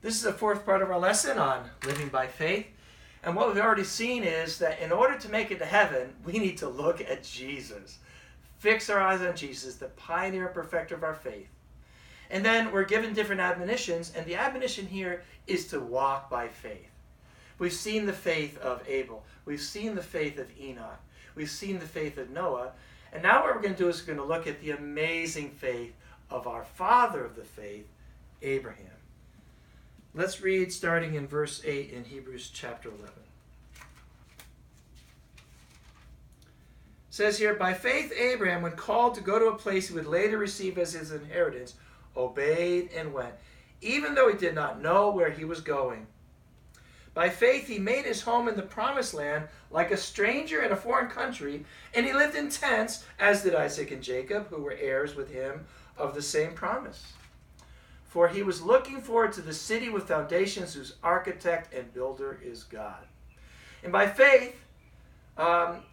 This is the fourth part of our lesson on living by faith. And what we've already seen is that in order to make it to heaven, we need to look at Jesus. Fix our eyes on Jesus, the pioneer and perfecter of our faith. And then we're given different admonitions, and the admonition here is to walk by faith. We've seen the faith of Abel. We've seen the faith of Enoch. We've seen the faith of Noah. And now what we're going to do is we're going to look at the amazing faith of our father of the faith, Abraham. Let's read starting in verse 8 in Hebrews chapter 11. It says here, by faith Abraham, when called to go to a place he would later receive as his inheritance, obeyed and went, even though he did not know where he was going. By faith he made his home in the promised land like a stranger in a foreign country, and he lived in tents, as did Isaac and Jacob, who were heirs with him of the same promise. For he was looking forward to the city with foundations, whose architect and builder is God. And by faith,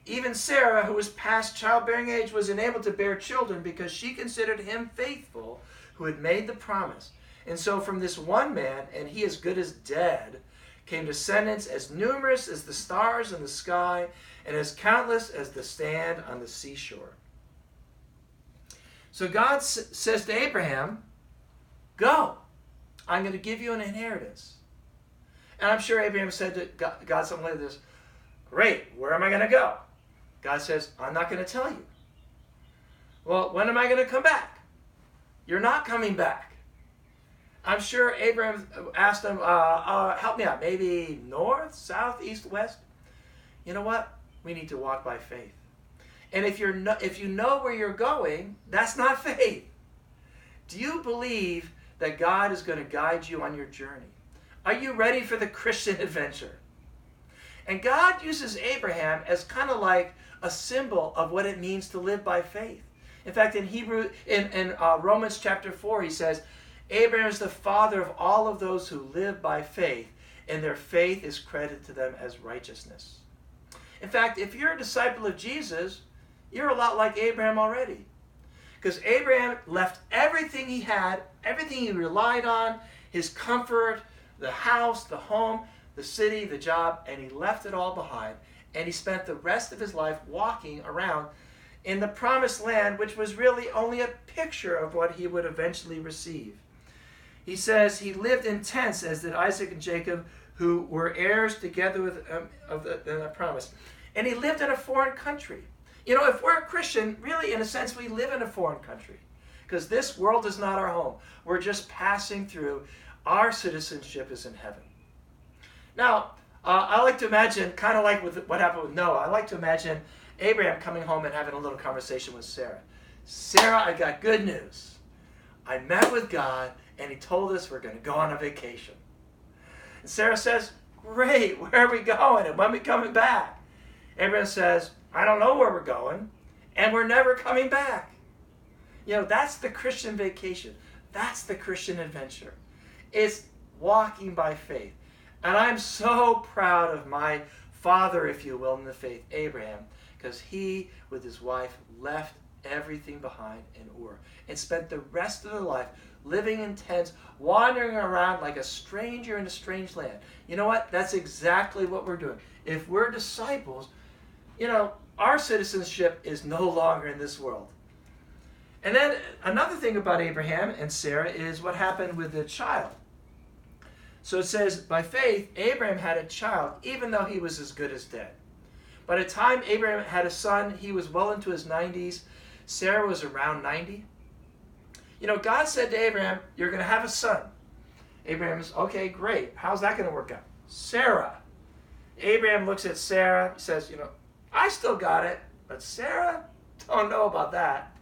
even Sarah, who was past childbearing age, was enabled to bear children because she considered him faithful who had made the promise. And so from this one man, and he as good as dead, came descendants as numerous as the stars in the sky and as countless as the sand on the seashore. So God says to Abraham, go, I'm going to give you an inheritance. And I'm sure Abraham said to God something like this, great, where am I going to go? God says, I'm not going to tell you. Well, when am I going to come back? You're not coming back. I'm sure Abraham asked him, help me out, maybe north, south, east, west. You know what? We need to walk by faith. And if you know where you're going, that's not faith. Do you believe that God is going to guide you on your journey? Are you ready for the Christian adventure? And God uses Abraham as kind of like a symbol of what it means to live by faith. In fact, in Romans chapter 4, he says, Abraham is the father of all of those who live by faith, and their faith is credited to them as righteousness. In fact, if you're a disciple of Jesus, you're a lot like Abraham already. Because Abraham left everything he had, everything he relied on, his comfort, the house, the home, the city, the job, and he left it all behind. And he spent the rest of his life walking around in the promised land, which was really only a picture of what he would eventually receive. He says he lived in tents, as did Isaac and Jacob, who were heirs together with of the promise. And he lived in a foreign country. You know, if we're a Christian, really, in a sense, we live in a foreign country. Because this world is not our home. We're just passing through. Our citizenship is in heaven. Now, I like to imagine, kind of like with what happened with Noah, I like to imagine Abraham coming home and having a little conversation with Sarah. Sarah, I got good news. I met with God, and he told us we're going to go on a vacation. And Sarah says, great, where are we going, and when are we coming back? Abraham says, I don't know where we're going, and we're never coming back. You know, that's the Christian vacation. That's the Christian adventure. It's walking by faith. And I'm so proud of my father, if you will, in the faith, Abraham, because he, with his wife, left everything behind in Ur and spent the rest of their life living in tents, wandering around like a stranger in a strange land. You know what? That's exactly what we're doing. If we're disciples, you know, our citizenship is no longer in this world. And then another thing about Abraham and Sarah is what happened with the child. So it says, by faith, Abraham had a child, even though he was as good as dead. By the time Abraham had a son, he was well into his 90s. Sarah was around 90. You know, God said to Abraham, you're going to have a son. Abraham is, okay, great. How's that going to work out? Sarah. Abraham looks at Sarah, says, you know, I still got it, but Sarah, don't know about that.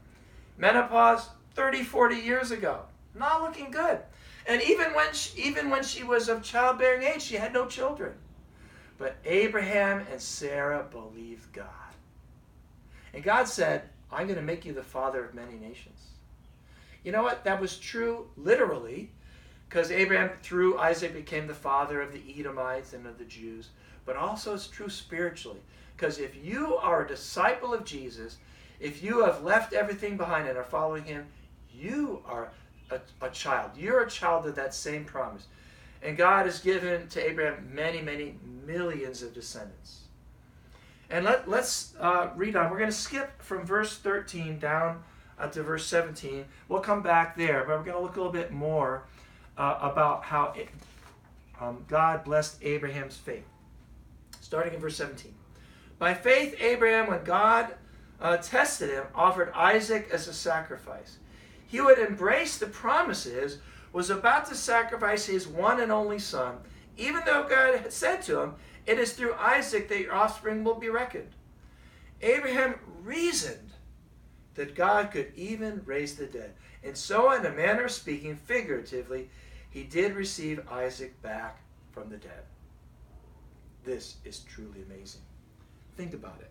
Menopause, 30, 40 years ago. Not looking good. And even when she was of childbearing age, she had no children. But Abraham and Sarah believed God. And God said, I'm going to make you the father of many nations. You know what? That was true literally, because Abraham, through Isaac, became the father of the Edomites and of the Jews. But also it's true spiritually. Because if you are a disciple of Jesus, if you have left everything behind and are following him, you are a child. You're a child of that same promise. And God has given to Abraham many, many millions of descendants. And let's read on. We're going to skip from verse 13 down to verse 17. We'll come back there, but we're going to look a little bit more about how God blessed Abraham's faith. Starting in verse 17. By faith, Abraham, when God tested him, offered Isaac as a sacrifice. He who had embraced the promises was about to sacrifice his one and only son, even though God had said to him, "It is through Isaac that your offspring will be reckoned." Abraham reasoned that God could even raise the dead. And so, in a manner of speaking, figuratively, he did receive Isaac back from the dead. This is truly amazing. Think about it.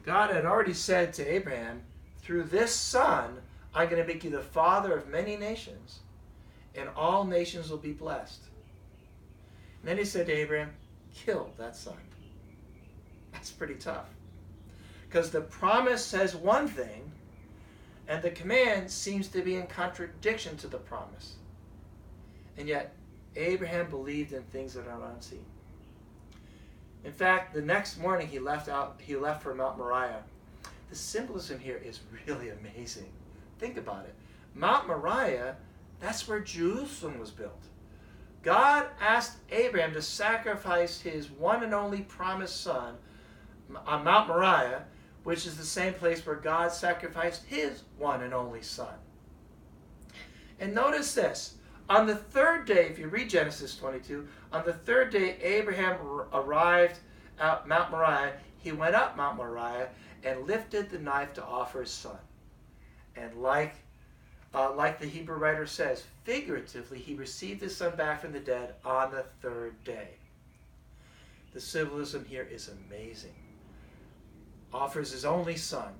God had already said to Abraham, through this son, I'm going to make you the father of many nations, and all nations will be blessed. And then he said to Abraham, kill that son. That's pretty tough. Because the promise says one thing, and the command seems to be in contradiction to the promise. And yet, Abraham believed in things that are unseen. In fact, the next morning he left for Mount Moriah. The symbolism here is really amazing. Think about it. Mount Moriah, that's where Jerusalem was built. God asked Abraham to sacrifice his one and only promised son on Mount Moriah, which is the same place where God sacrificed his one and only son. And notice this. On the third day, if you read Genesis 22, on the third day Abraham arrived at Mount Moriah. He went up Mount Moriah and lifted the knife to offer his son. And like the Hebrew writer says, figuratively, he received his son back from the dead on the third day. The symbolism here is amazing. Offers his only son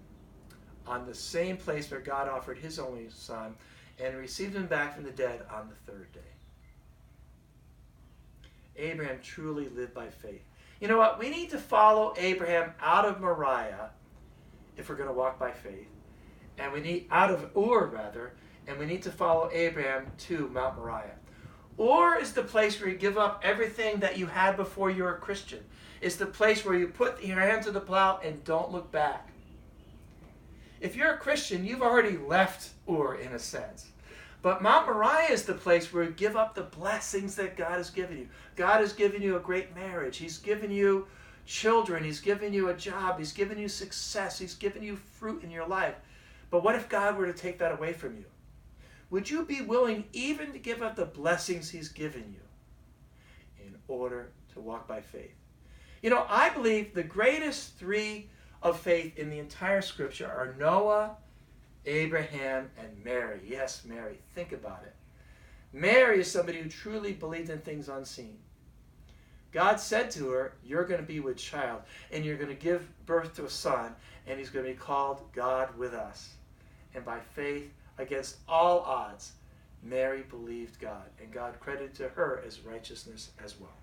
on the same place where God offered his only son, and received him back from the dead on the third day. Abraham truly lived by faith. You know what? We need to follow Abraham out of Moriah if we're going to walk by faith. And we need, out of Ur rather, and we need to follow Abraham to Mount Moriah. Ur is the place where you give up everything that you had before you were a Christian. It's the place where you put your hand to the plow and don't look back. If you're a Christian, you've already left Ur in a sense. But Mount Moriah is the place where you give up the blessings that God has given you. God has given you a great marriage. He's given you children. He's given you a job. He's given you success. He's given you fruit in your life. But what if God were to take that away from you? Would you be willing even to give up the blessings he's given you in order to walk by faith? You know, I believe the greatest three of faith in the entire scripture are Noah, Abraham, and Mary. Yes, Mary. Think about it. Mary is somebody who truly believed in things unseen. God said to her, you're going to be with child, and you're going to give birth to a son, and he's going to be called God with us. And by faith, against all odds, Mary believed God, and God credited to her as righteousness as well.